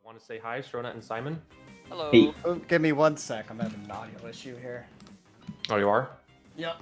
Want to say hi, Shronut and Simon? Hello. Hey. Oh, give me 1 sec. I'm having an audio issue here. Oh, you are? Yep.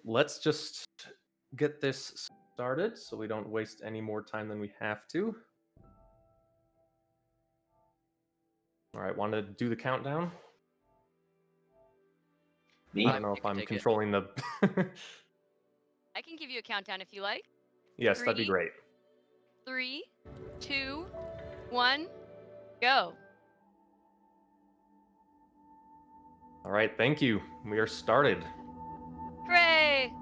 let's just get this started so we don't waste any more time than we have to. All right, want to do the countdown? Me? I don't know You if can I'm take it. controlling the. I can give you a countdown if you like. Yes, that'd be 3, great. 3, 2, 1, go. All right, thank you. We are started. Hooray!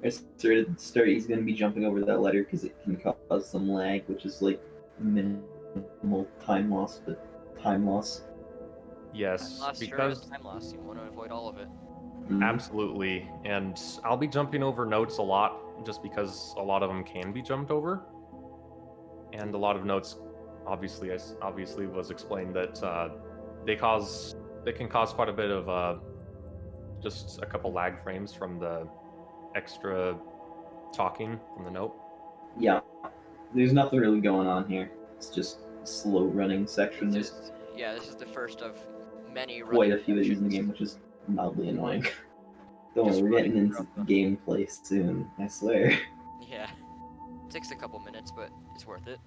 I started to start, he's going to be jumping over that letter because it can cause some lag, which is like minimal time loss, but time loss. Yes, Loss sure because is time loss. You want to avoid all of it. absolutely, and I'll be jumping over notes a lot just because a lot of them can be jumped over, and a lot of notes, obviously, as obviously was explained that they can cause quite a bit of just a couple lag frames from the extra talking from the note. Yeah, there's nothing really going on here. It's just a slow running section. It's There's just, yeah, this is the first of many quite a running few of these in the sections. game, which is mildly annoying. Don't Just worry, we're getting running into throughout gameplay soon, I swear. Yeah, takes a couple minutes, but it's worth it.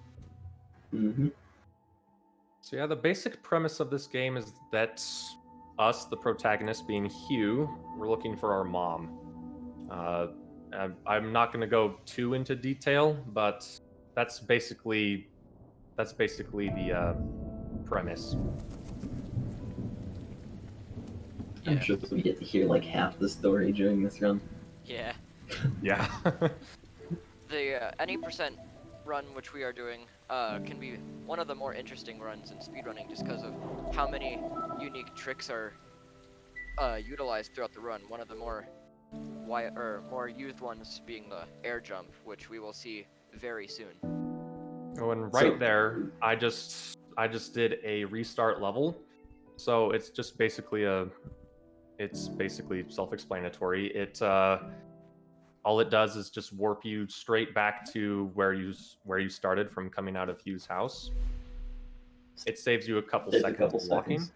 Mm-hmm. So yeah, the basic premise of this game is that us, the protagonist being Hugh, we're looking for our mom. I'm not going to go too into detail, but that's basically the premise. I'm Yeah. sure we get to hear like half the story during this run. Yeah. Yeah. The any percent run which we are doing can be one of the more interesting runs in speedrunning just because of how many unique tricks are utilized throughout the run. One of the more more used ones being the air jump, which we will see very soon. Oh, and right So- there, I just did a restart level, so it's just basically self-explanatory. It all it does is just warp you straight back to where you started from coming out of Hugh's house. It saves you a couple Saves a seconds couple of walking. seconds.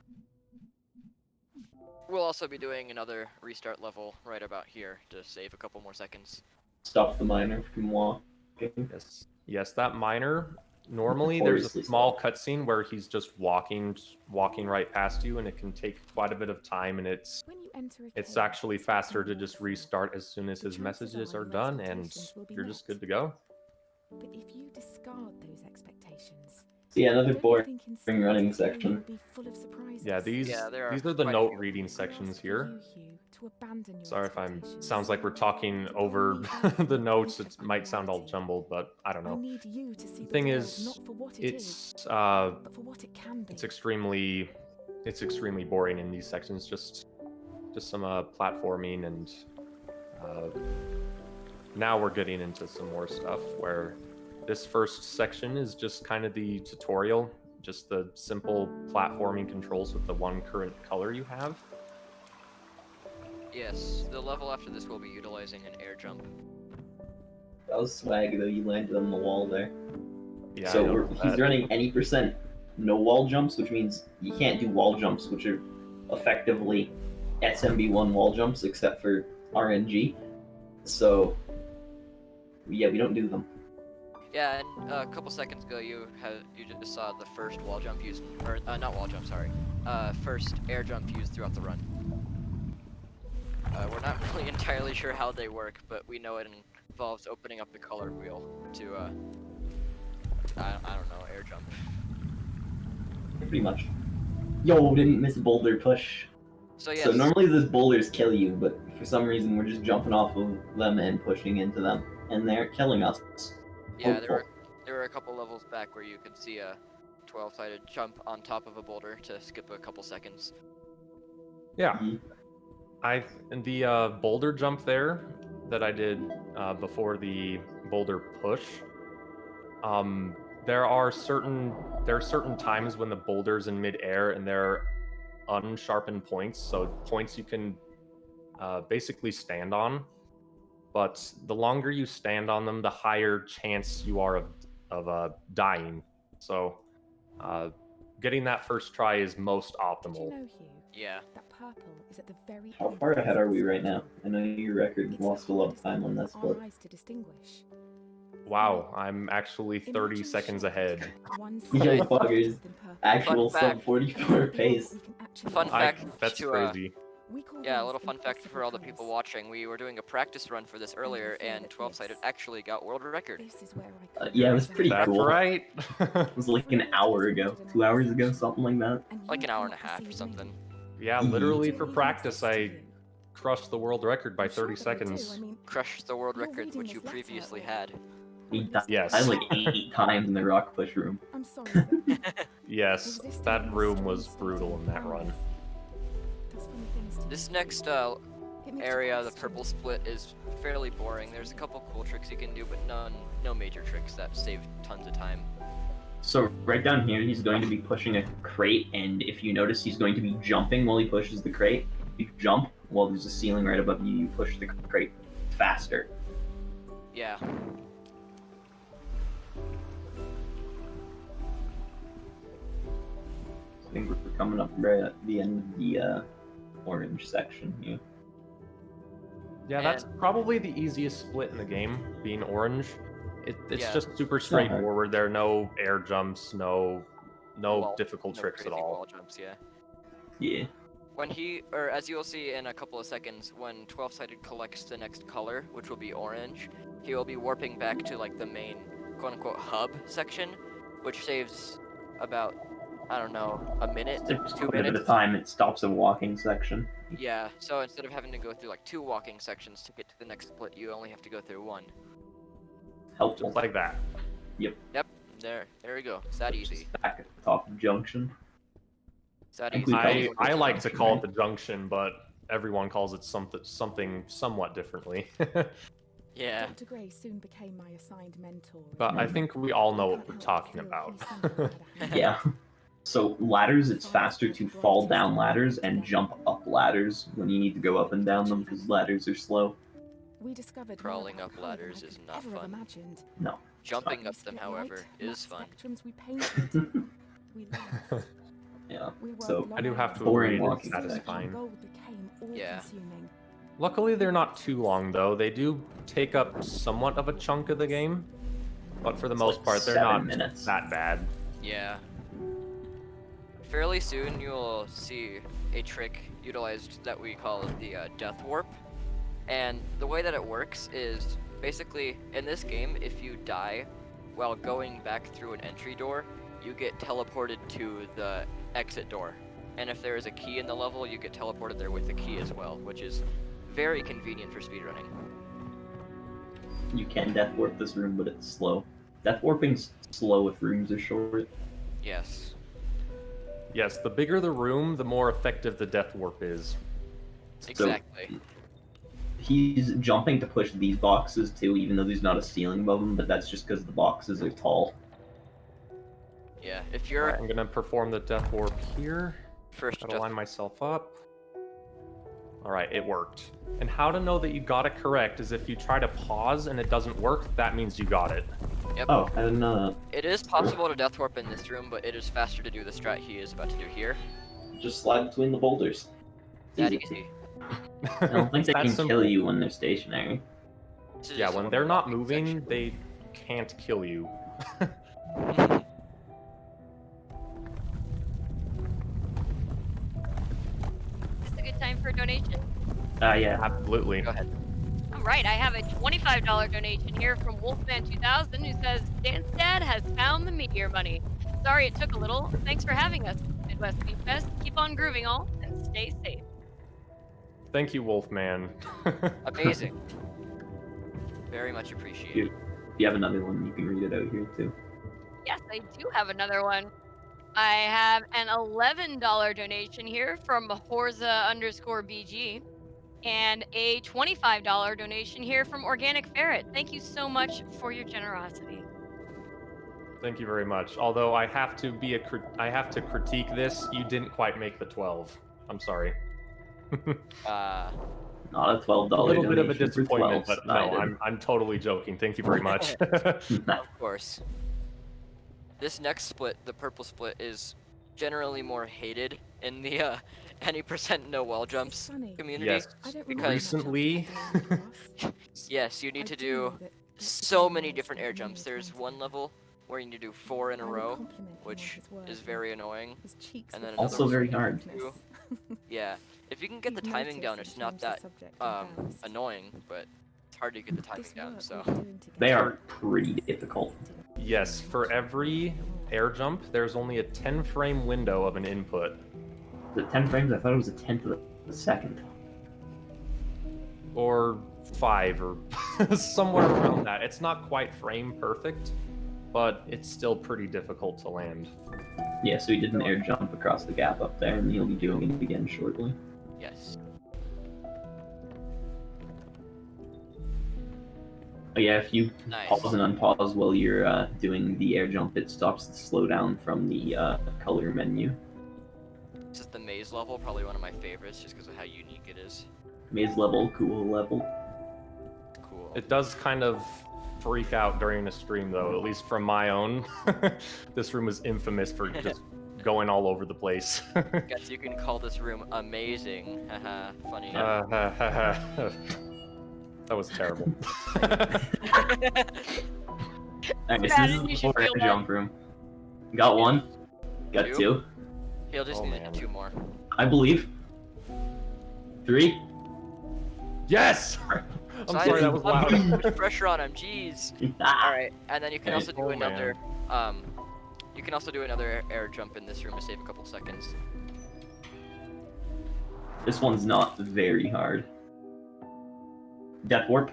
We'll also be doing another restart level right about here to save a couple more seconds. Stop the miner from walking. Yes, that miner. Normally, there's a Notoriously small slow. cutscene where he's just walking right past you, and it can take quite a bit of time. And it's actually faster to just restart as soon as his messages are done, and you're just good to go. But if you discard those expectations, So yeah, another don't you boring think instead running this game section. will be full of surprises? Yeah, these there are these are the quite a note few. reading I sections ask for here. you, Hugh, to abandon your Sorry if I'm expectations. sounds like we're talking To over believe everything the notes. It about might sound all reality. jumbled, but I don't I know. need you to see The thing the world is, not for what it is, it's but for what it can be. it's extremely boring in these sections. Just some platforming, and now we're getting into some more stuff where this first section is just kind of the tutorial, just the simple platforming controls with the one current color you have. Yes, the level after this will be utilizing an air jump. That was swag though, you landed on the wall there. Yeah, I So know he's that. running any percent no wall jumps, which means you can't do wall jumps, which are effectively SMB1 wall jumps except for RNG. So yeah, we don't do them. Yeah, and a couple seconds ago you just saw the first wall jump used, or not wall jump, sorry, first air jump used throughout the run. We're not really entirely sure how they work, but we know it involves opening up the color wheel to I don't know, air jump. Pretty much. Yo, didn't miss boulder push. So yes, So normally those boulders kill you, but for some reason we're just jumping off of them and pushing into them, and they're killing us. yeah, Hopeful. there were a couple levels back where you could see a 12-sided jump on top of a boulder to skip a couple seconds. Yeah. Mhm. And the boulder jump there that I did before the boulder push. There are certain times when the boulder's in midair and they're unsharpened points, so points you can basically stand on. But the longer you stand on them, the higher chance you are of dying. So getting that first try is most Do you optimal. know, Hugh? Yeah. That purple is at the very How end far of ahead are we the right now? I know your record It's lost a the lot of hardest time on element this, for our but eyes to distinguish. Wow, I'm actually 30 Imagine seconds shift, ahead. one yo second fuckers, faster than purple. actual Fun sub fact. 44 Beyond pace. what we can actually Fun see. fact That's to, crazy. We call Yeah, a these little fun fact for impossible all the people colours. watching. We were doing a practice run for this earlier, feel and that 12-sided this- actually got world record. This is where I Yeah, it was come pretty from. That's cool. right. It was like an hour ago, 2 hours ago, something like that. And Like you an hour and a can't half or deceive something. me. Yeah, Mhm. literally It for even practice, exists to I you. crushed the world record by I'm sure 30 that I do. seconds. I mean, Crushed the world You're record, reading which you this letter, previously or- had. He Yes. died like 8 times in the rock push room. I'm sorry, but Yes, existing that in this room strange was state brutal of in that run. embarrassment does funny things to This you. next It makes you area, the question. purple split, is fairly boring. There's a couple cool tricks you can do, but no major tricks that save tons of time. So right down here, he's going to be pushing a crate, and if you notice, he's going to be jumping while he pushes the crate. You jump while there's a ceiling right above you. You push the crate faster. Yeah. I think we're coming up right at the end of the orange section here. Yeah, that's probably the easiest split in the game, being orange. It's Yeah. just super It's not hard. straightforward. There are no air jumps, no Wall- difficult no tricks at crazy all. wall jumps, yeah. Yeah. When or as you'll see in a couple of seconds, when 12-sided collects the next color, which will be orange, he will be warping back to like the main quote-unquote hub section, which saves about, I don't know, a minute, It's 2 a bit at a minutes. time. It stops a walking section. Yeah, so instead of having to go through like 2 walking sections to get to the next split, you only have to go through 1. Helpful. Just like that. Yep, there we go. It's that easy. Just back at the top of junction. It's that I think easy. we I probably- I like to call it the junction, but everyone calls it something somewhat differently. Yeah. Dr. Gray soon became my assigned mentor. But I think we all know I what can't we're help talking but feel about. he somehow had a hand. Yeah. So ladders, it's faster to fall down ladders and jump up ladders when you need to go up and down them because ladders are slow. We discovered Crawling more up about color than ladders I is could not ever have fun. imagined. No. Jumping We up them, split however, light, is matte fun. spectrums we painted. We laughed. Yeah. We worked So, long I do have to hours. Boring agree, it's walking satisfying. Our gold became Yeah. all-consuming. Luckily, they're not too long though. They do take up somewhat of a chunk of the game, but for the It's most like part, they're 7 not minutes. that bad. Yeah. Fairly soon you'll see a trick utilized that we call the death warp. And the way that it works is basically in this game, if you die while going back through an entry door, you get teleported to the exit door. And if there is a key in the level, you get teleported there with the key as well, which is very convenient for speedrunning. You can death warp this room, but it's slow. Death warping's slow if rooms are short. Yes. Yes, the bigger the room, the more effective the death warp is. Exactly. He's jumping to push these boxes too, even though there's not a ceiling above him, but that's just because the boxes are tall. Yeah. If Alright, you're I'm gonna perform the death warp here. first Gotta death line myself up. Alright, it worked. And how to know that you got it correct is if you try to pause and it doesn't work, that means you got it. Yep. Oh, I didn't know that. It is possible to death warp in this room, but it is faster to do the strat he is about to do here. Just slide between the boulders. That Easy. easy. I don't think they That can simple. kill you when they're stationary. This is Yeah, just when one they're not walking moving, section. they can't kill you. Is this a good time for a donation? Yeah. Absolutely. Go ahead. All right, I have a $25 donation here from Wolfman2000 who says, Dan's dad has found the meteor money. Sorry it took a little. Thanks for having us, Midwest Beat Fest. Keep on grooving all and stay safe. Thank you, Wolfman. Amazing. Very much appreciated. If you have another one, you can read it out here too. Yes, I do have another one. I have an $11 donation here from Horza_BG and a $25 donation here from Organic Ferret. Thank you so much for your generosity. Thank you very much. Although I have to I have to critique this. You didn't quite make the 12. I'm sorry. Not a $12 A little bit of a donation for disappointment, 12 but no, sided. I'm totally joking. Thank you very much. Of course. This next split, the purple split, is generally more hated in the any percent no wall It's jumps funny. community. Yes, I don't because- rely much on recently, spectating class. Yes, you need I to do do know that get so to many know different spend air many jumps. There's times one with level where you need to do 4 in a I would row, compliment him on which his words, is but very annoying. his cheeks and were then full Also of very sweet hard. weakness. Yeah, if you can get the You've timing down, noticed it's and not changed the that subject embarrassed. annoying, but it's hard to get the timing This down. work So we're doing together They are pretty difficult. didn't yes, change for much. every air jump, there's only a 10-frame window of an input. The 10 frames, I thought it was a tenth of a second. Or 5, or somewhere around that. It's not quite frame perfect, but it's still pretty difficult to land. Yeah, so he did an air jump across the gap up there, and he'll be doing it again shortly. yes, But yeah, if you nice. pause and unpause while you're doing the air jump, it stops the slowdown from the color menu. This is the maze level, probably one of my favorites, just because of how unique it is. Maze level, cool level. Cool. It does kind of freak out during the stream, though, at least from my own. This room is infamous for just going all over the place. Guess you can call this room amazing. Haha, funny. That was terrible. Alright, so this Bad, is you the should 4 air feel bad. jump room. Got 1. Got Two? 2. He'll just Oh, need man. 2 more. I believe. 3. Yes! I'm sorry, that was loud. Put pressure on him, jeez. Alright, and then you can also do Oh, another, you can also do another air jump in this room to save a couple seconds. This one's not very hard. Death Warp.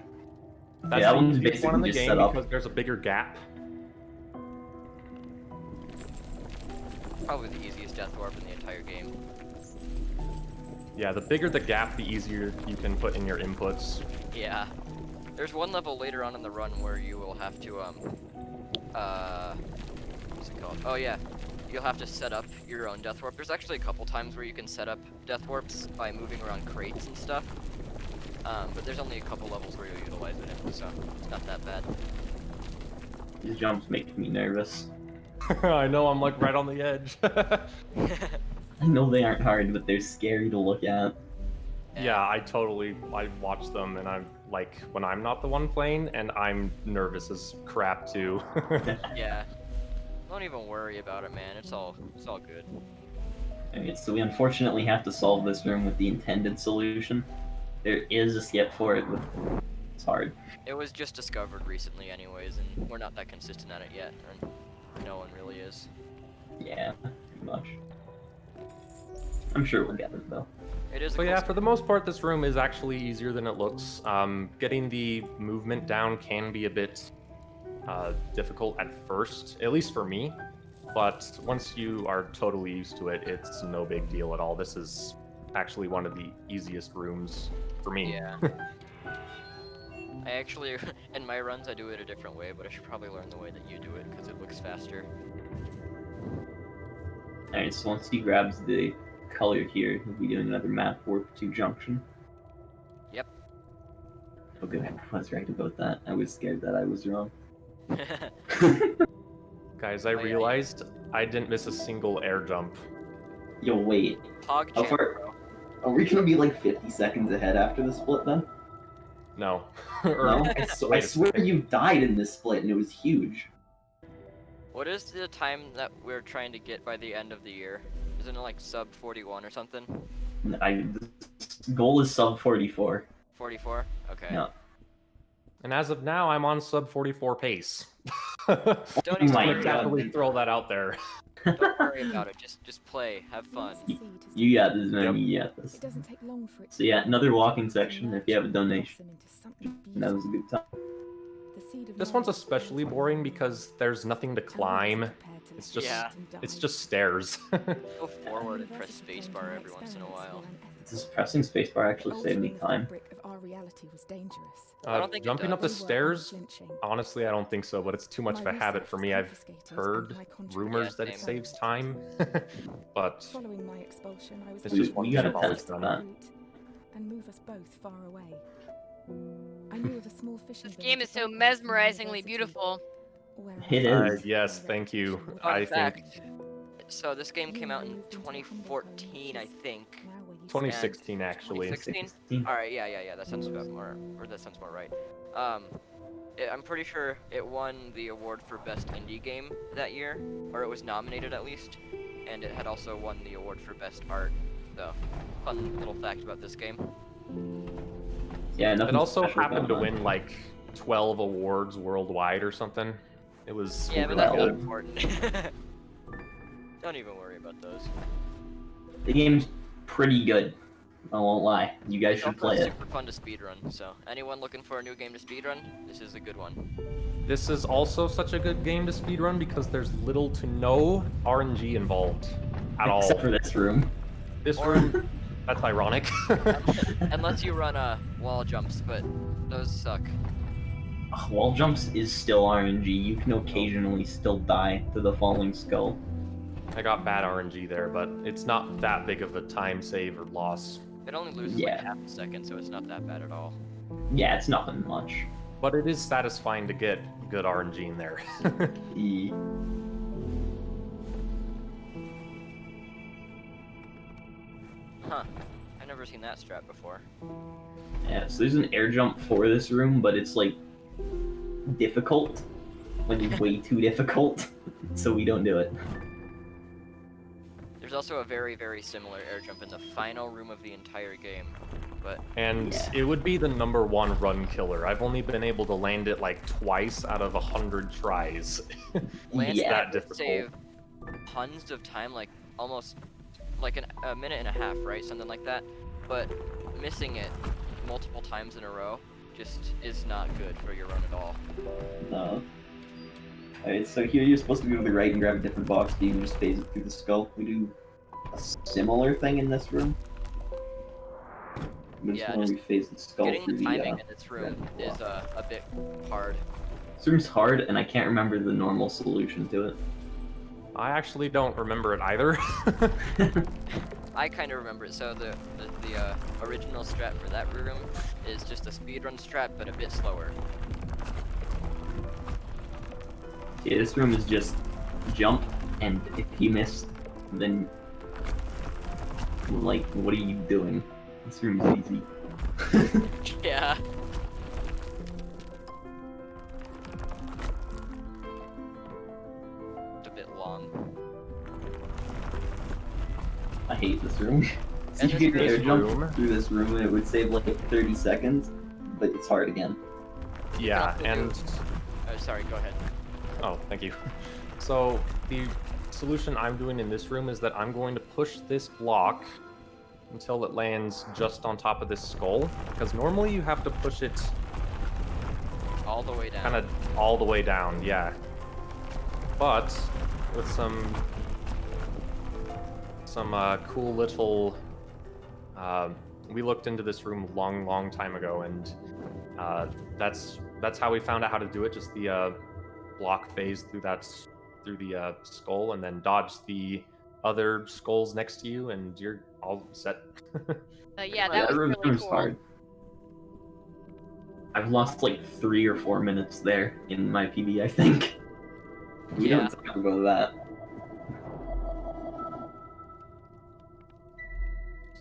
That's Yeah, that the one's easiest one in the basically just game set up. because there's a bigger gap. Probably the easiest death warp in the entire game. Yeah, the bigger the gap, the easier you can put in your inputs. Yeah. There's one level later on in the run where you will have to, what's it called? Oh yeah, you'll have to set up your own death warp. There's actually a couple times where you can set up death warps by moving around crates and stuff. But there's only a couple levels where you'll utilize it in, so it's not that bad. These jumps make me nervous. I know, I'm like right on the edge. I know they aren't hard, but they're scary to look at. Yeah, I watch them and I'm like, when I'm not the one playing, and I'm nervous as crap too. Yeah. Don't even worry about it, man. It's all good. Alright, so we unfortunately have to solve this room with the intended solution. There is a skip for it, but it's hard. It was just discovered recently anyways, and we're not that consistent at it yet, and no one really is. Yeah, pretty much. I'm sure we'll get it though. It is a So cool yeah, skill. for the most part, this room is actually easier than it looks. Getting the movement down can be a bit difficult at first, at least for me. But once you are totally used to it, it's no big deal at all. This is actually one of the easiest rooms for me. Yeah. I actually, in my runs, I do it a different way, but I should probably learn the way that you do it, because it looks faster. Alright, so once he grabs the color here, he'll be doing another map warp to junction. Yep. Oh good, I was right about that. I was scared that I was wrong. Guys, I Oh, yeah, yeah. realized I didn't miss a single air jump. Yo, wait. Hog How champ, far- bro. Are we gonna be like 50 seconds ahead after the split then? No. No? I Wait a swear second. you died in this split and it was huge. What is the time that we're trying to get by the end of the year? Isn't it like sub 41 or something? The goal is sub 44. 44? Okay. Yeah. And as of now, I'm on sub 44 pace. Don't Oh even my worry Let's God. about definitely throw that out there. it. Don't worry about it. Just play. Have fun. You got this, man. Yep. You got this. It doesn't take long for it So yeah, to another walking to section if you have a nurture and donation. blossom into something That was a beautiful. good time. The seed of This one's knowledge especially grows boring in because there's nothing to and we climb. wasn't prepared to It's let just it Yeah. rot and it's die. just stairs. Go forward and press University spacebar claimed every my once in a experiments while. were unethical. Does pressing spacebar actually save Altering me the time? fabric of our reality was dangerous. I don't think it Jumping up the does. We were stairs, unflinching. honestly, I don't think so, but it's too much of a habit for me. I've heard rumors that it same. saves time, but Following my expulsion, I was It's able just to one you gotta reach always test the that. root and move us both far away. I knew of a small fishing This village game is so above us in mesmerizingly university beautiful. where It I is. was yes, direct thank you. vision with Fun I fact. think So this game came out in moved into a humble 2014, I home, think. now 2016 actually. 2016? All right, yeah. That sounds about more, or that sounds more right. I'm pretty sure it won the award for best indie game that year, or it was nominated at least, and it had also won the award for best art. So, fun little fact about this game. Yeah, It nothing also special happened to going on. win like 12 awards worldwide or something. It was Yeah, but that's not Well- important. Don't even worry about those. The game's pretty good. I won't lie. You guys It's should also play it. super fun to speedrun, so anyone looking for a new game to speedrun, this is a good one. This is also such a good game to speedrun because there's little to no RNG involved at all. Except for this room. This room, that's ironic. Unless you run wall jumps, but those suck. Wall jumps is still RNG. You can occasionally still die to the falling skull. I got bad RNG there, but it's not that big of a time save or loss. It only loses Yeah. like half a second, so it's not that bad at all. Yeah, it's nothing much. But it is satisfying to get good RNG in there. E- Huh. I've never seen that strat before. Yeah, so there's an air jump for this room, but it's like difficult. Like way too difficult. So we don't do it. There's also a very, very similar air jump in the final room of the entire game, but And Yeah. it would be the #1 run killer. I've only been able to land it like twice out of 100 tries. lands Yeah. that difficult. save tons of time, like almost like a minute and a half, right? Something like that. But missing it multiple times in a row just is not good for your run at all. Alright, so here you're supposed to go to the right and grab a different box, but you can just phase it through the skull. We do a similar thing in this room. But Yeah, it's where we phase the skull Getting through the timing the, in this room red is a bit hard. This room's hard, and I can't remember the normal solution to it. I actually don't remember it either. I kind of remember it. So the original strat for that room is just a speedrun strat, but a bit slower. Yeah, this room is just jump, and if you miss, then like, what are you doing? This room is easy. Yeah. It's a bit long. I hate this room. So And you this could air jump room- through this room, and it would save like 30 seconds, but it's hard again. Yeah, also and Oh, sorry, go ahead. oh, thank you. So the solution I'm doing in this room is that I'm going to push this block until it lands just on top of this skull, because normally you have to push it All the way down. kind of all the way down, yeah. But with some cool little, we looked into this room a long time ago, and that's how we found out how to do it. Just the block phase through the skull, and then dodge the other skulls next to you, and you're all set. Yeah, that was room's really cool. hard. I've lost like 3 or 4 minutes there in my PB, I think. We Yeah. don't talk about that.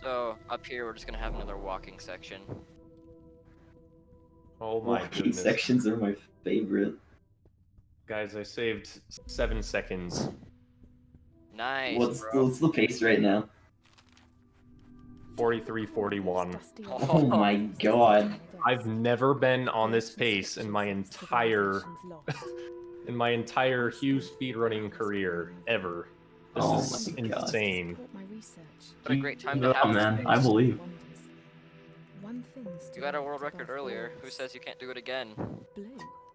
So up here, we're just gonna have another walking section. Oh my Walking goodness. sections are my favorite. Guys, I saved 7 seconds. Nice, What's bro. the pace right now? 43:41. Oh my god. I've never been on this pace in my entire huge speedrunning career ever. This Oh is my God. insane. What a great time to Oh have man, this. I believe. You got a world record earlier. Who says you can't do it again?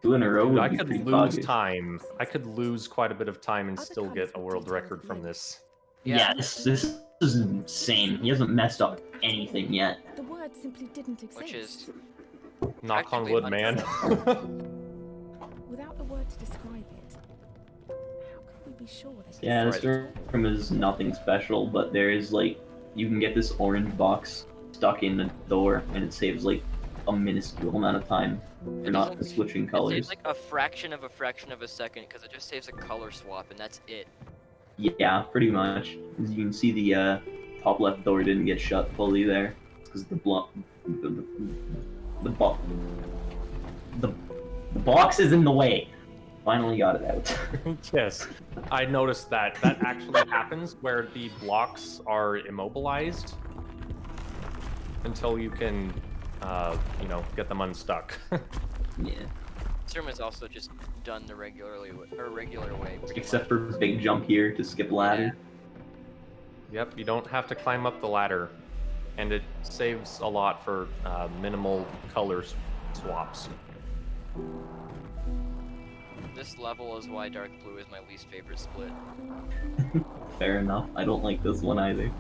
2 in a row Dude, would I be could pretty lose cocky. time. I could lose quite a bit of time and Other still colours get a would world detail record the from blue. this. Yeah, this is insane. He hasn't messed up anything yet. The word simply didn't exist. Which is Knock on Practically wood, man. Without the word to describe it, how could we be sure that Yeah, it's this room is nothing special, but there is like, you can get this orange box stuck in the door, and it saves like a minuscule amount of time for not doesn't- switching it colors. saves like a fraction of a second because it just saves a color swap and that's it. Yeah, pretty much. As you can see, the top left door didn't get shut fully there because the block, the box is in the way. Finally got it out. Yes, I noticed that. That actually happens where the blocks are immobilized until you can, get them unstuck. Yeah. This room is also just done the regular way. pretty Except much. for big jump here to skip ladder. Yep, you don't have to climb up the ladder, and it saves a lot for minimal color swaps. This level is why dark blue is my least favorite split. Fair enough. I don't like this one either.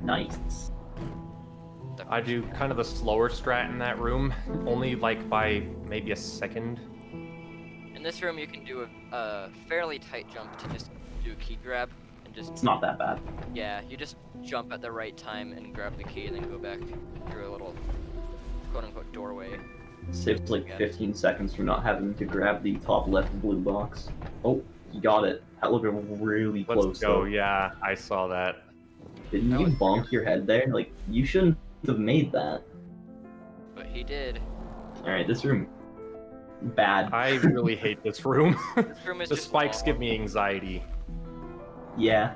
Nice. I do kind of the slower strat in that room, only like by maybe a second. In this room, you can do a fairly tight jump to just do a key grab and It's just not that bad. yeah, you just jump at the right time and grab the key and then go back through a little quote-unquote doorway. Saves like 15 seconds from not having to grab the top left blue box. Oh, you got it. That looked really Let's close. go. Though. Yeah, I saw that. Didn't That you was bonk your head there? Like, you shouldn't have made that. But he did. Alright, this room. Bad. I really hate this room. This room is The just spikes long. give me anxiety. Yeah.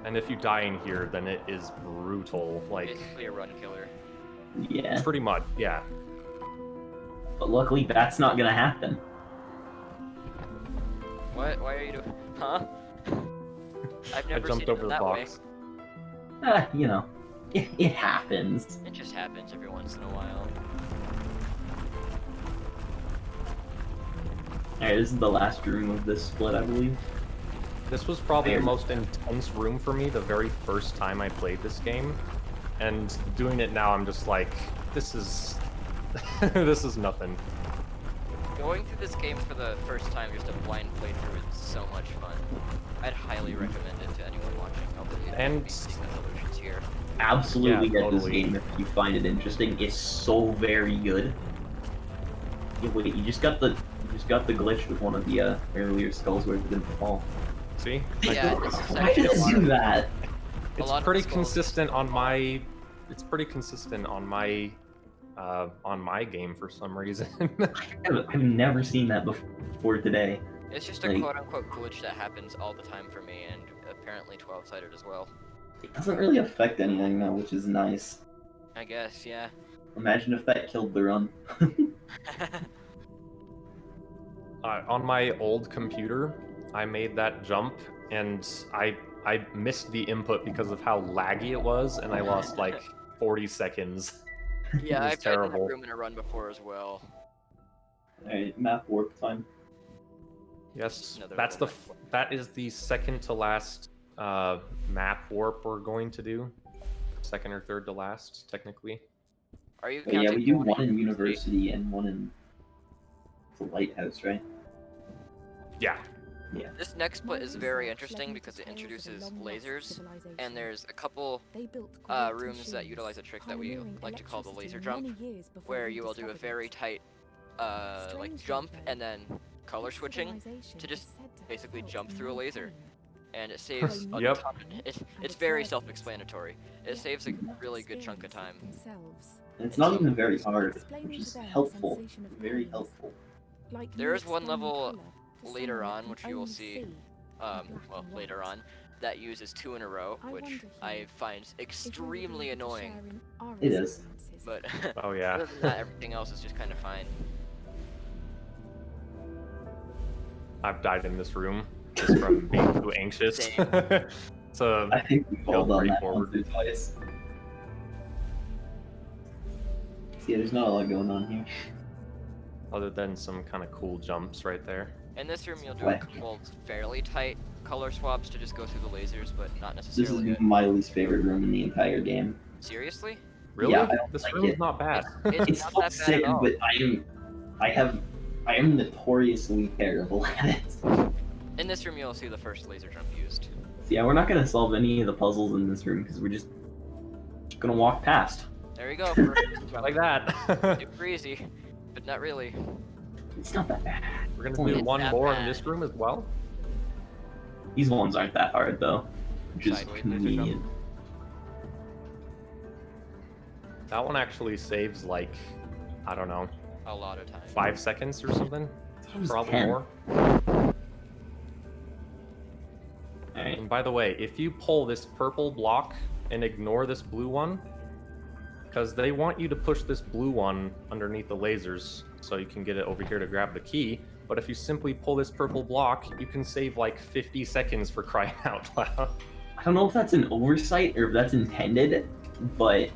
And if you die in here, then it is brutal. Like, Basically a run killer. Yeah. pretty much, yeah. But luckily, that's not gonna happen. What? Why are you doing? Huh? I've I never jumped seen over it the that box. It happens. way. It just happens every once in a while. Alright, this is the last room of this split, I believe. This was probably the Weird. most intense room for me the very first time I played this game. And doing it now, I'm just like, this is... this is nothing. Going through this game for the first time, just a blind playthrough is so much fun. I'd highly recommend it to anyone watching. Hopefully, And- seeing the solutions here. Absolutely Yeah, get this totally. game if you find it interesting. It's so very good. Yeah, wait, you just got the glitch with one of the earlier skulls where it didn't fall. See? Yeah, this is Why actually did a it lot do of- that? It's lot of pretty the skulls- consistent on my... It's pretty consistent on my game for some reason. I've never seen that before today. It's just a Like- quote-unquote glitch that happens all the time for me, and apparently 12-sided as well. It doesn't really affect anything now, which is nice. I guess, yeah. Imagine if that killed the run. On my old computer, I made that jump, and I missed the input because of how laggy it was, and I lost like 40 seconds. Yeah, It was I've tried in terrible. a room in a run before as well. Alright, map warp time. Yes, Another that's little that is the second to last map warp we're going to do. Second or third to last, technically. Are you But yeah, counting we do the one in university and one in the lighthouse, right? Yeah. This next split is very interesting because it introduces lasers, and there's a couple rooms that utilize a trick that we like to call the laser jump, where you will do a very tight like jump and then color switching to just basically jump through a laser. And it saves a Yep. ton. It's very self-explanatory. It saves a really good chunk of time. And it's not even very hard, which is helpful. Very helpful. There is one level later on, which you will see, well, later on, that uses 2 in a row, which I find extremely annoying. It is. But Oh yeah. other than that, everything else is just kind of fine. I've died in this room just from being too anxious. Same. So I think we've all Feel done pretty that forward. once or twice. See, there's not a lot going on here. other than some kind of cool jumps right there. In this room, you'll do Right. a couple fairly tight color swaps to just go through the lasers, but not This necessarily. is my least favorite room in the entire game. Seriously? Really? Yeah, I don't This like room is it. not bad. It's It's not so that bad sick, at all. but I am notoriously terrible at it. In this room, you'll see the first laser jump used. So yeah, we're not gonna solve any of the puzzles in this room because we're just gonna walk past. There you go. For Like that. super easy, but not really. It's not that bad. We're gonna Only do it's one not more in bad. this room as well. These ones aren't that hard though. Just Sideways, convenient. That one actually saves like, I don't know, A lot of time. 5 seconds or something. was Probably 10. more. Alright. And by the way, if you pull this purple block and ignore this blue one, because they want you to push this blue one underneath the lasers so you can get it over here to grab the key. But if you simply pull this purple block, you can save like 50 seconds for crying out loud. I don't know if that's an oversight or if that's intended, but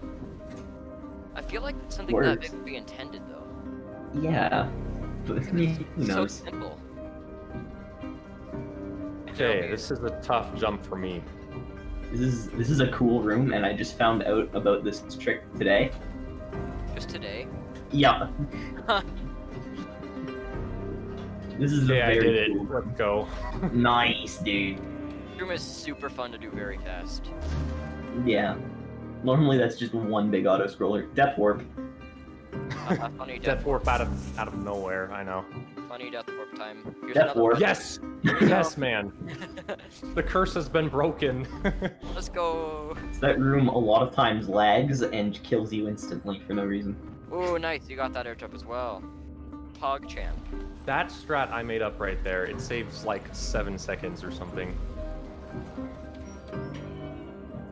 I feel like something that Works. big would be intended though. yeah. But who It's so knows? simple. Okay, this is a tough jump for me. This is a cool room, and I just found out about this trick today. Just today. Yeah. This is Okay, a I very did it. cool Let's go. Nice, dude. This room is super fun to do very fast. Yeah. Normally that's just one big auto scroller. Death warp. Funny Death warp out of nowhere. I know. Funny death warp time. Here's Death another warp. one. Yes, yes, man. The curse has been broken. Let's go. That room a lot of times lags and kills you instantly for no reason. Ooh, nice. You got that air trap as well. PogChamp. That strat I made up right there. It saves like 7 seconds or something.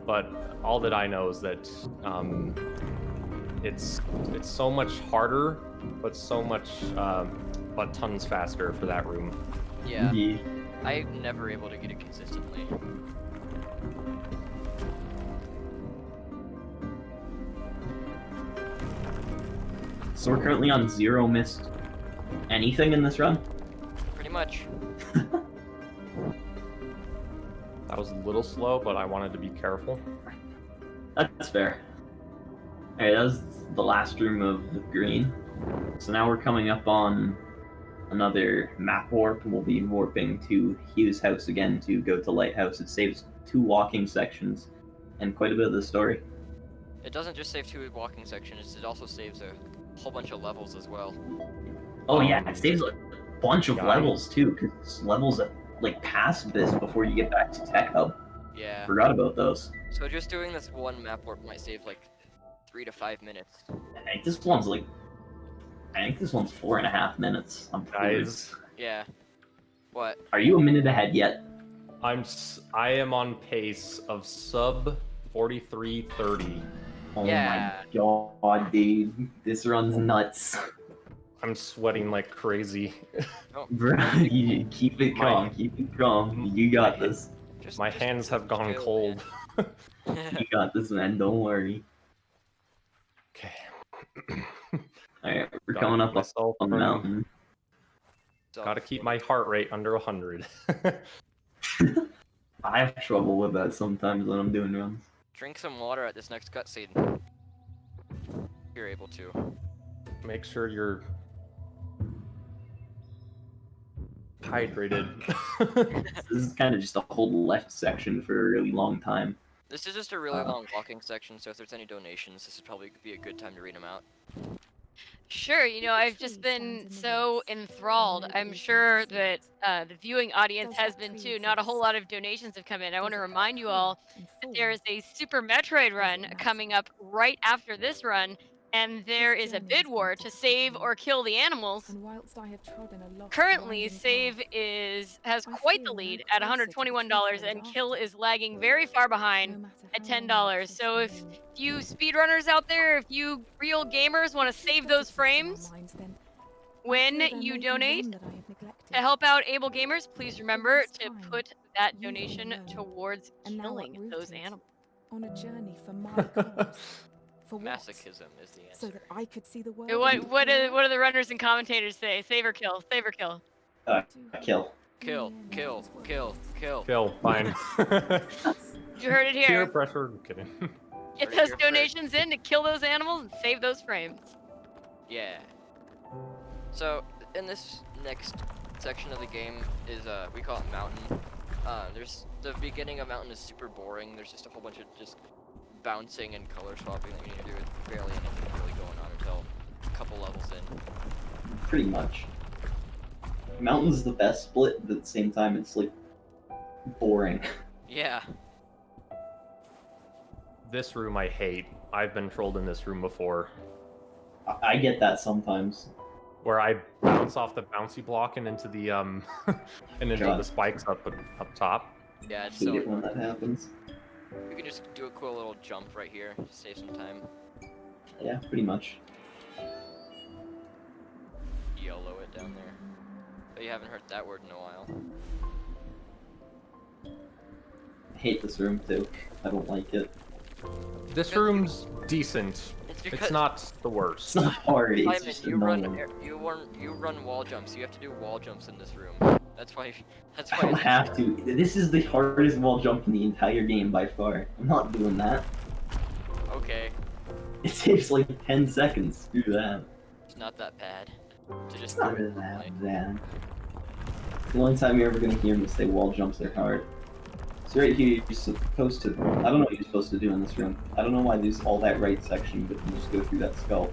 But all that I know is that it's so much harder, but so much but tons faster for that room. Yeah. Yeah. I'm never able to get it consistently. So we're currently on 0 missed anything in this run. Pretty much. That was a little slow, but I wanted to be careful. That's fair. Alright, that was the last room of the green. So now we're coming up on another map warp, and we'll be warping to Hugh's house again to go to Lighthouse. It saves 2 walking sections and quite a bit of the story. It doesn't just save 2 walking sections, it also saves a whole bunch of levels as well. Oh yeah, it saves a bunch of Got it. levels too, because levels that like past this before you get back to Tech Hub. Yeah. Forgot about those. So just doing this one map warp might save like 3 to 5 minutes. I think this one's 4.5 minutes. Guys, Yeah. What? Are you a minute ahead yet? I am on pace of sub 43:30. Oh Yeah. my god, dude. This run's nuts. I'm sweating like crazy. Bro, you keep it calm, keep it calm. You got this. My hands have gone chill, cold. man. You got this, man. Don't worry. Okay. Alright, we're Gotta coming keep up myself on the from- mountain. Gotta keep my heart rate under 100. I have trouble with that sometimes when I'm doing runs. Drink some water at this next cutscene. If you're able to. Make sure you're hydrated. This is kind of just a whole left section for a really long time. This is just a really long walking section, so if there's any donations, this would probably be a good time to read them out. Sure, you know, I've just been so enthralled. I'm sure that the viewing audience has been too. Not a whole lot of donations have come in. I want to remind you all that there is a Super Metroid run coming up right after this run, and there is a bid war to save or kill the animals. Currently, Save has quite the lead at $121, and Kill is lagging very far behind at $10. So if you speedrunners out there, if you real gamers want to save those frames when you donate to help out able gamers, please remember to put that donation towards killing those animals. On a journey for my cause. For what? Masochism is the So answer. that I could see the world. What do the runners and commentators say? Save or kill? Save or kill? Kill. Kill, kill, kill, kill. Kill, fine. You heard it Peer here. pressure. I'm kidding. Get Heard it those here first. donations in to kill those animals and save those frames. Yeah. So in this next section of the game is we call it Mountain. There's the beginning of Mountain is super boring. There's just a whole bunch of just bouncing and color swapping that you need to do with barely anything really going on until a couple levels in. Pretty much. Mountain's the best split, but at the same time, it's like boring. Yeah. This room I hate. I've been trolled in this room before, I get that sometimes. where I bounce off the bouncy block and into the and into God. the spikes up top. Yeah, it's Hate so it when that happens. you can just do a cool little jump right here to save some time. Yeah, pretty much. YOLO it down there. But you haven't heard that word in a while. I hate this room too. I don't like it. This room's decent. It's because It's not the It's worst. not hard. It's Simon, just you annoying. run wall jumps. You have to do wall jumps in this room. That's why. That's I why. don't have to. This is the hardest wall jump in the entire game by far. I'm not doing that. Okay, It takes like 10 seconds to do that. it's not that bad. To It's just not do really it that bad. The only time you're ever gonna hear me say wall jumps are hard. So right here, you're supposed to. I don't know what you're supposed to do in this room. I don't know why there's all that right section, but you just go through that skull.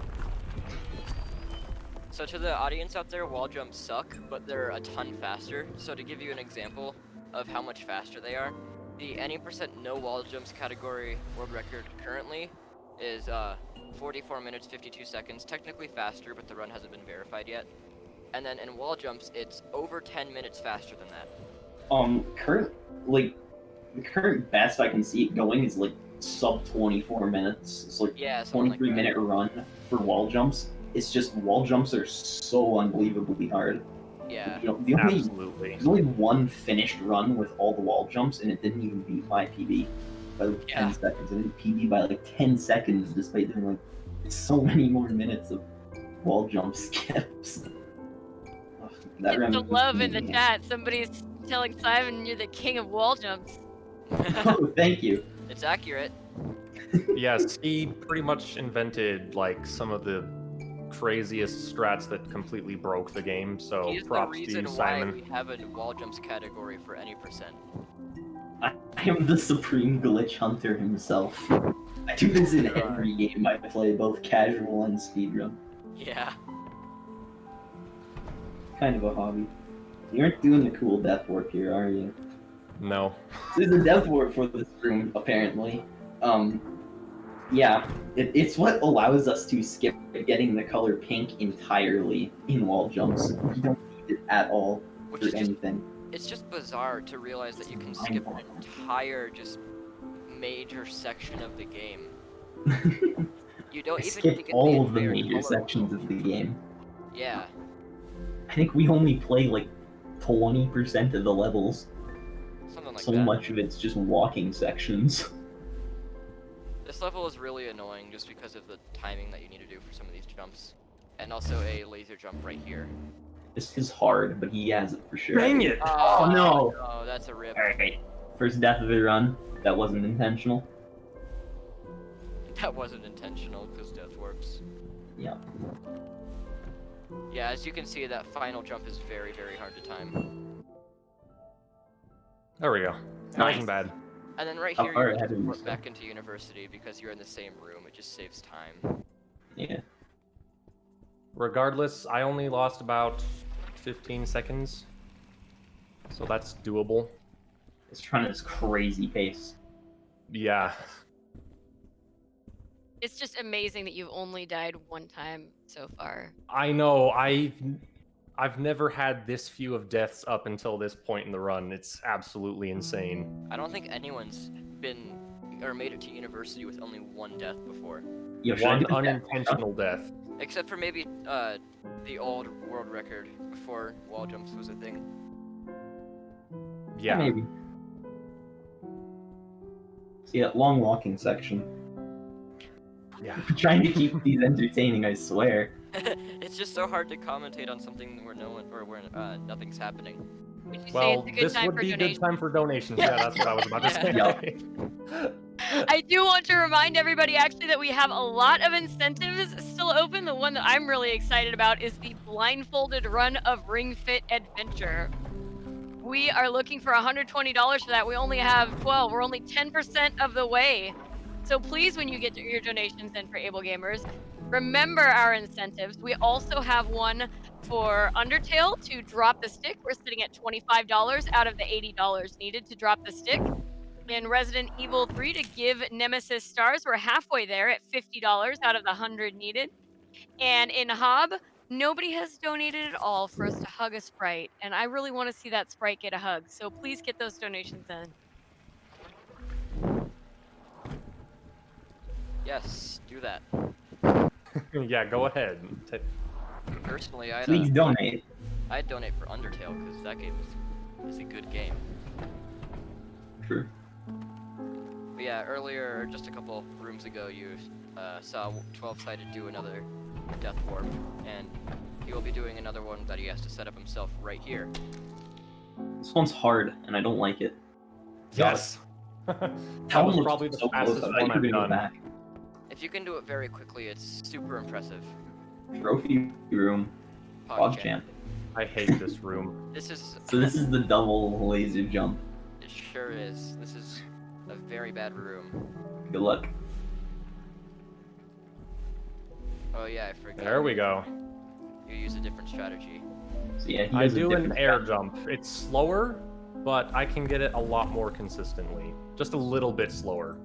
So to the audience out there, wall jumps suck, but they're a ton faster. So to give you an example of how much faster they are, the any % no wall jumps category world record currently is 44 minutes 52 seconds. Technically faster, but the run hasn't been verified yet. And then in wall jumps, it's over 10 minutes faster than that. The current best I can see it going is like sub 24 minutes. It's like Yeah, something like 23-minute run for wall jumps. It's just wall jumps are so unbelievably hard. Yeah. You know, Absolutely. there's only one finished run with all the wall jumps, and it didn't even beat my PB by like 10 Yeah. seconds. It didn't PB by like 10 seconds, despite doing like so many more minutes of wall jump skips. Ugh, that It's ran the me love in the insane. chat. Somebody's telling Simon you're the king of wall jumps. Oh, thank you. It's accurate. Yes, he pretty much invented like some of the craziest strats that completely broke the game. So He's the props to reason you, why Simon. we have a wall jumps category for any %. I am the supreme glitch hunter himself. I do this in every game I play, both casual and speedrun. Yeah. Kind of a hobby. You aren't doing the cool death warp here, are you? No. There's a death warp for this room, apparently. Yeah, it's what allows us to skip getting the color pink entirely in wall jumps. We don't need it at all Which for is just, anything. it's just bizarre to realize that you can skip an entire just major section of the game. You don't I even skipped need to get all of the entire major color sections wheel. of the game. Yeah. I think we only play like 20% of the levels. Something like So that. much of it's just walking sections. This level is really annoying just because of the timing that you need to do for some of these jumps. And also a laser jump right here. This is hard, but he has it for sure. Dang it! Oh, no! Oh, that's a rip. Alright. First death of the run. That wasn't intentional. That wasn't intentional because death warps. Yeah. Yeah, as you can see, that final jump is very, very hard to time. There we go. That Nice. wasn't bad. And then right How here, far you ahead just of warp yourself? back into university because you're in the same room. It just saves time. Yeah. Regardless, I only lost about 15 seconds. So that's doable. It's running at this crazy pace. Yeah. It's just amazing that you've only died one time so far. I know. I've never had this few of deaths up until this point in the run. It's absolutely insane. I don't think anyone's been or made it to university with only one death before. Yo, should I One do that? unintentional death. Except for maybe the old world record before wall jumps was a thing. Yeah. Maybe. See that long walking section. Yeah. I'm trying to keep these entertaining, I swear. It's just so hard to commentate on something where nothing's happening. Would you say Well, it's a good this time would for be a good donations? time for donations. Yeah, that's what I was about to say. Yup. I do want to remind everybody actually that we have a lot of incentives still open. The one that I'm really excited about is the blindfolded run of Ring Fit Adventure. We are looking for $120 for that. We only have 12. We're only 10% of the way So please, when you get your donations in for Able Gamers, remember our incentives. We also have one for Undertale to drop the stick. We're sitting at $25 out of the $80 needed to drop the stick. In Resident Evil 3 to give Nemesis stars, we're halfway there at $50 out of the 100 needed. And in Hob, nobody has donated at all for us to hug a Sprite. And I really want to see that Sprite get a hug. So please get those donations in. Yes, do that. Yeah, go ahead. Personally, Please donate. I'd donate for Undertale because that game is a good game. True. But yeah, earlier, just a couple rooms ago, you saw 12-Sided do another Death Warp, and he will be doing another one that he has to set up himself right here. This one's hard, and I don't like it. Yes. That was probably the fastest one I've done. Back. If you can do it very quickly, it's super impressive. Trophy room. Pog champ. I hate this room. This is... So this is the double laser jump. It sure is. This is a very bad room. Good luck. Oh yeah, I forgot. There we go. You use a different strategy. So yeah, he I has a do an different air strategy. jump. It's slower, but I can get it a lot more consistently. Just a little bit slower.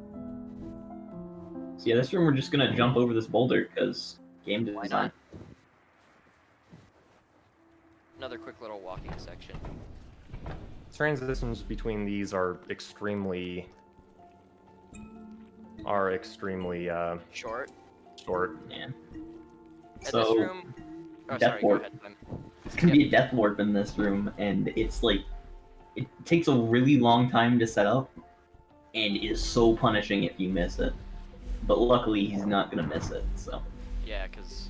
So yeah, this room we're just gonna jump over this boulder because game design. Why not? Another quick little walking section. Transitions between these are extremely Short. short. Yeah. And So this room... Oh, Death sorry, go Warp. ahead. It's gonna be a death warp in this room, and it's like it takes a really long time to set up, and it is so punishing if you miss it. But luckily, he's not gonna miss it. So Yeah, because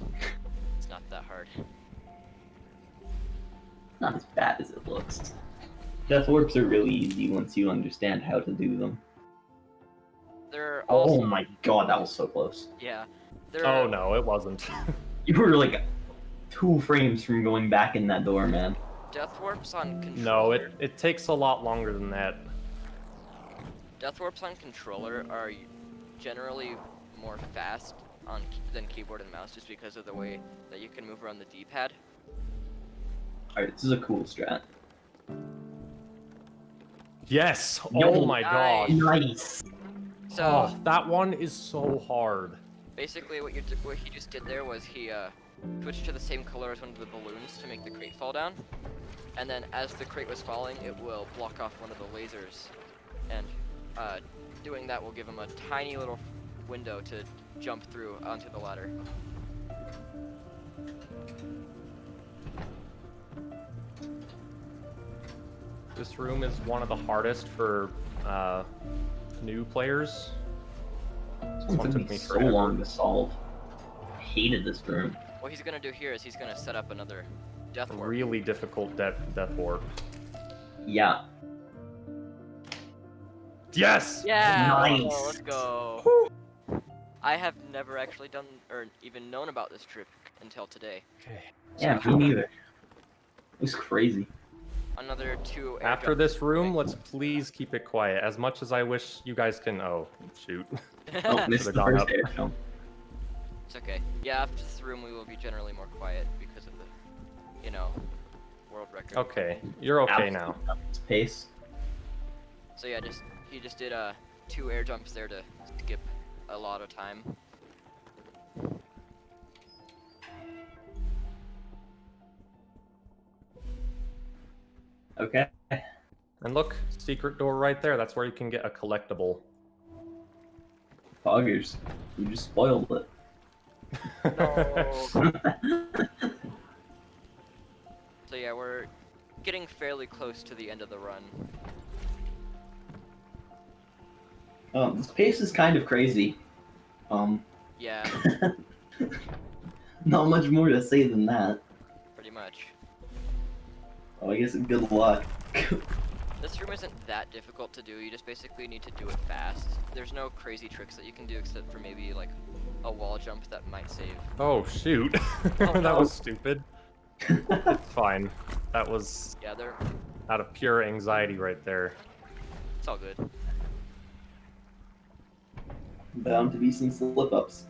it's not that hard. not as bad as it looks. Death warps are really easy once you understand how to do them. There are also... Oh my god, that was so close. Yeah. There Oh are... no, it wasn't. You were like 2 frames from going back in that door, man. Death warps on controller. No, it takes a lot longer than that. Death warps on controller are generally more fast than keyboard and mouse, just because of the way that you can move around the D-pad. Alright, this is a cool strat. Yes! Yo, Oh my god. Nice! So Oh, that one is so hard. basically, what he just did there was he switched to the same color as one of the balloons to make the crate fall down, and then as the crate was falling, it will block off one of the lasers, and doing that will give him a tiny little window to jump through onto the ladder. This room is one of the hardest for new players. This one one took took me me so forever. long to solve. I hated this room. What he's gonna do here is he's gonna set up another death warp. Really difficult death warp. Yeah. Yes! Yeah! Nice. Oh, let's go. I have never actually done or even known about this trick until today. Okay. Yeah, me neither. It was crazy. Another 2 air After jumps. this room, let's please keep it quiet. As much as I wish you guys can. Oh, shoot. Oh, missed the Should've gone first up. air jump. It's okay. Yeah, after this room we will be generally more quiet because of the, you know, world record. Okay, you're okay now. Its pace. So yeah, he just did 2 air jumps there to skip a lot of time. Okay. And look, secret door right there. That's where you can get a collectible. Poggers. You just spoiled it. So yeah, we're getting fairly close to the end of the run. This pace is kind of crazy. Yeah, Not much more to say than that. pretty much. Oh, I guess good luck. This room isn't that difficult to do, you just basically need to do it fast. There's no crazy tricks that you can do except for maybe like a wall jump that might save. Oh, shoot. Oh, That no. was stupid. It's fine. That was Yeah, out of pure anxiety right there. it's all good. Bound to be some slip ups.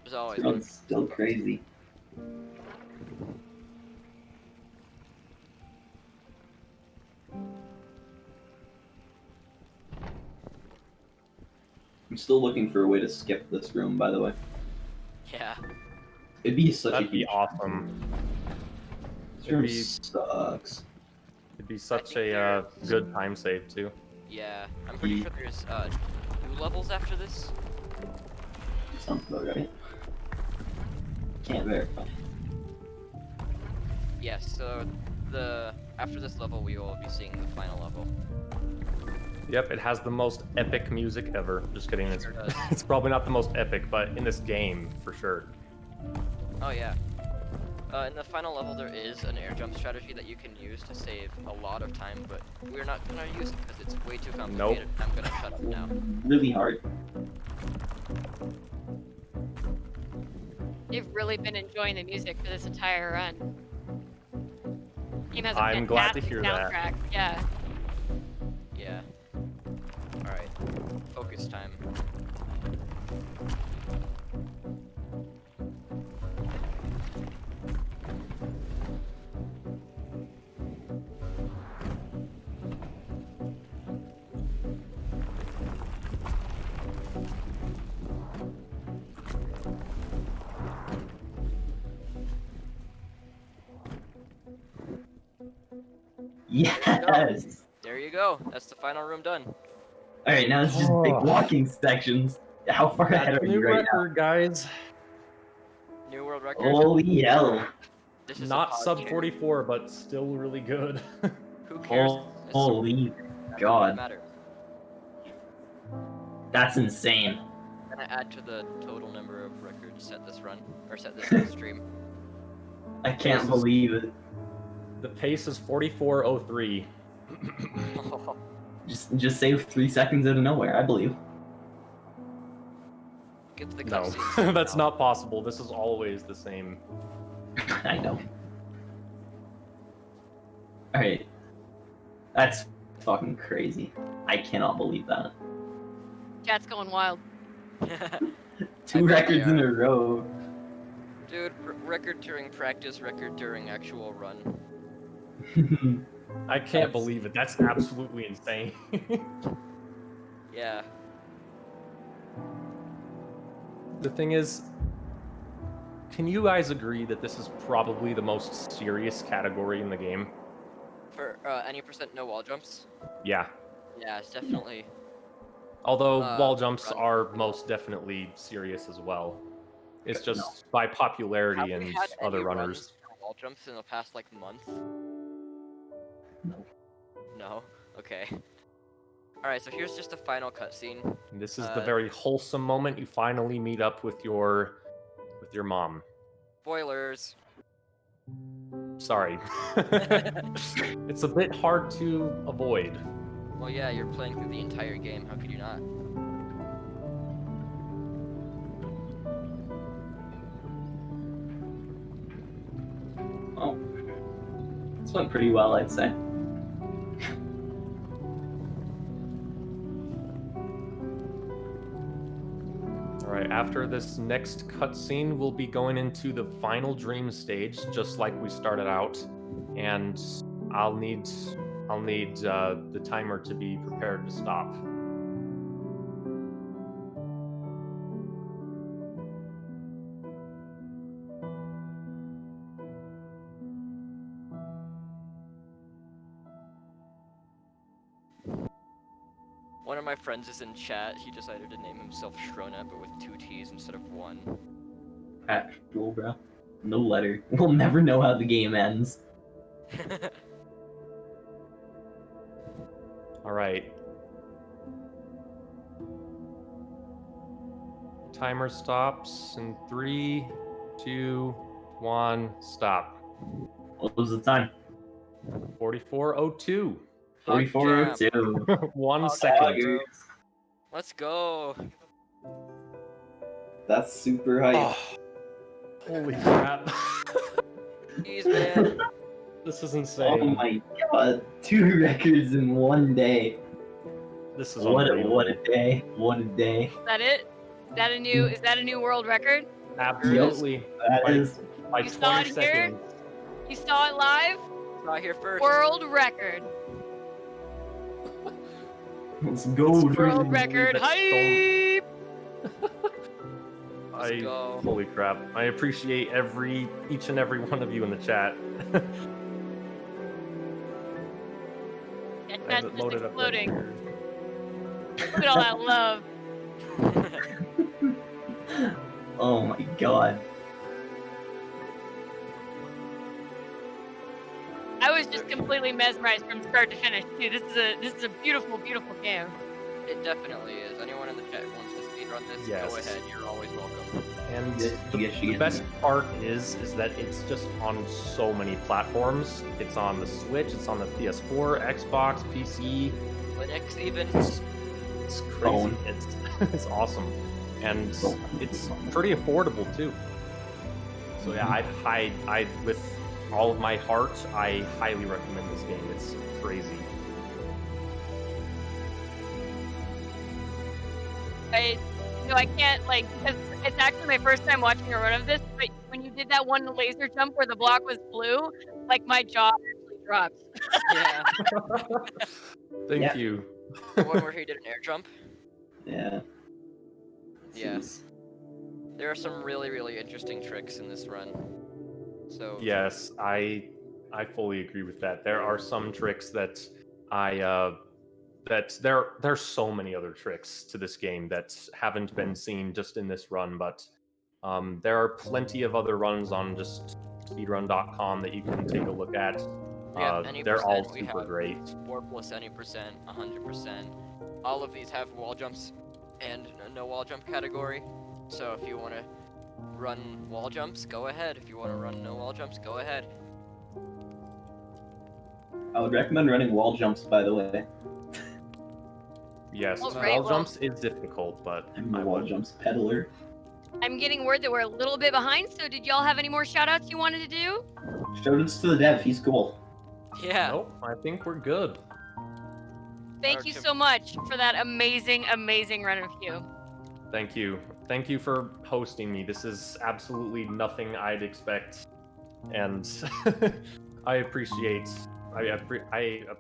There's always This gonna run's be still slip-ups. crazy. I'm still looking for a way to skip this room, by the way. Yeah. It'd be such That'd a be huge. awesome. This room It'd be- sucks. It'd be such think a good time save too. Yeah. I'm pretty sure there's new levels after this. Sounds about right. Can't verify. Yes. So after this level, we will be seeing the final level. Yep, it has the most epic music ever. Just kidding. It's, Sure does. it's probably not the most epic, but in this game, for sure. Oh yeah. In the final level, there is an air jump strategy that you can use to save a lot of time, but we're not gonna use it because it's way too complicated. I'm gonna shut up now. Really hard. You've really been enjoying the music for this entire run. Game has a I'm glad to fantastic hear that. soundtrack. Yeah. Yeah. All right. Focus time. Yes! There you go. That's the final room done. Alright, now it's just big Oh. walking sections. How far ahead That's are a new you right now? record, guys. New world record. Holy hell. This is a Not pod sub chair. 44, but still really good. Who cares? It's Holy doesn't god. matter. That's insane. I'm gonna add to the total number of records set this run or set this stream. I can't This is- believe it. The pace is 44:03. Just save 3 seconds out of nowhere, I believe. Get to the No, cutscene. that's not possible. This is always the same. I know. Alright. That's fucking crazy. I cannot believe that. Chat's going wild. 2 bet records they in are. a row. Dude, record during practice, record during actual run. I can't That's- believe it. That's absolutely insane. Yeah. The thing is, can you guys agree that this is probably the most serious category in the game? For any percent no wall jumps. Yeah. Yeah, it's definitely. Although wall Uh, jumps run. are most definitely serious as well. It's No. just by Have popularity we and had other any runners. runs for wall jumps in the past like month? No. No. Okay. All right. So here's just a final cutscene. This is the Uh, very wholesome moment you finally meet up with your mom. Spoilers. Sorry. It's a bit hard to avoid. Well, yeah, you're playing through the entire game. How could you not? Oh. This went pretty well, I'd say. Alright, after this next cutscene, we'll be going into the final dream stage, just like we started out. And I'll need the timer to be prepared to stop. One of my friends is in chat. He decided to name himself Shrona, but with 2 T's instead of 1. Actual, bro. No letter. We'll never know how the game ends. Alright. Timer stops in 3, 2, 1, stop. What was the time? 44:02. 44:02. 1 Oh, second. bro. Let's go. That's super hype. Oh, holy crap. Jeez, man. This is Oh insane. my god. 2 records in one day. This is What a unbelievable. day! What a day! Is that it? Is that a new world record? Absolutely. That By- is By You saw 20 it here? seconds. You saw it live? Not here first. World record. let's go. It's World crazy record. that so- Hype! Let's go. Holy crap. I appreciate each and every one of you in the chat. That I have chat's it just loaded up right exploding. here. Look at all that love. Oh my god. I was just completely mesmerized from start to finish, too. This is a beautiful, beautiful game. It definitely is. Anyone in the chat who wants to speedrun this, Yes. go ahead. You're always welcome. And Yes, yes, the yes. best part is that it's just on so many platforms. It's on the Switch, it's on the PS4, Xbox, PC. Linux even. It's crazy. Phone. It's awesome, and Phone. it's pretty affordable too. So yeah, I with all of my heart, I highly recommend this game. It's crazy. I can't, like, it's actually my first time watching a run of this, but when you did that one laser jump where the block was blue, like, my jaw actually dropped. Yeah. Thank Yeah. you. The one where he did an air jump. Yeah. Yeah. Jeez. There are some really, really interesting tricks in this run. So Yes, I fully agree with that. There are some tricks that there's so many other tricks to this game that haven't been seen just in this run, but there are plenty of other runs on just speedrun.com that you can take a look at. Yeah, any They're all percent we super have. great. 4 plus any percent, 100%. All of these have wall jumps and a no wall jump category. So if you want to run wall jumps, go ahead. If you want to run no wall jumps, go ahead. I would recommend running wall jumps, by the way. Yes, All wall right, well- jumps is difficult, but I'm a I wall would. jumps peddler. I'm getting word that we're a little bit behind, so did y'all have any more shout-outs you wanted to do? Shoutouts to the dev, he's cool. Yeah. Nope, I think we're good. Thank you Okay. so much for that amazing, amazing run of you. Thank you. Thank you for hosting me. This is absolutely nothing I'd expect, and I appreciate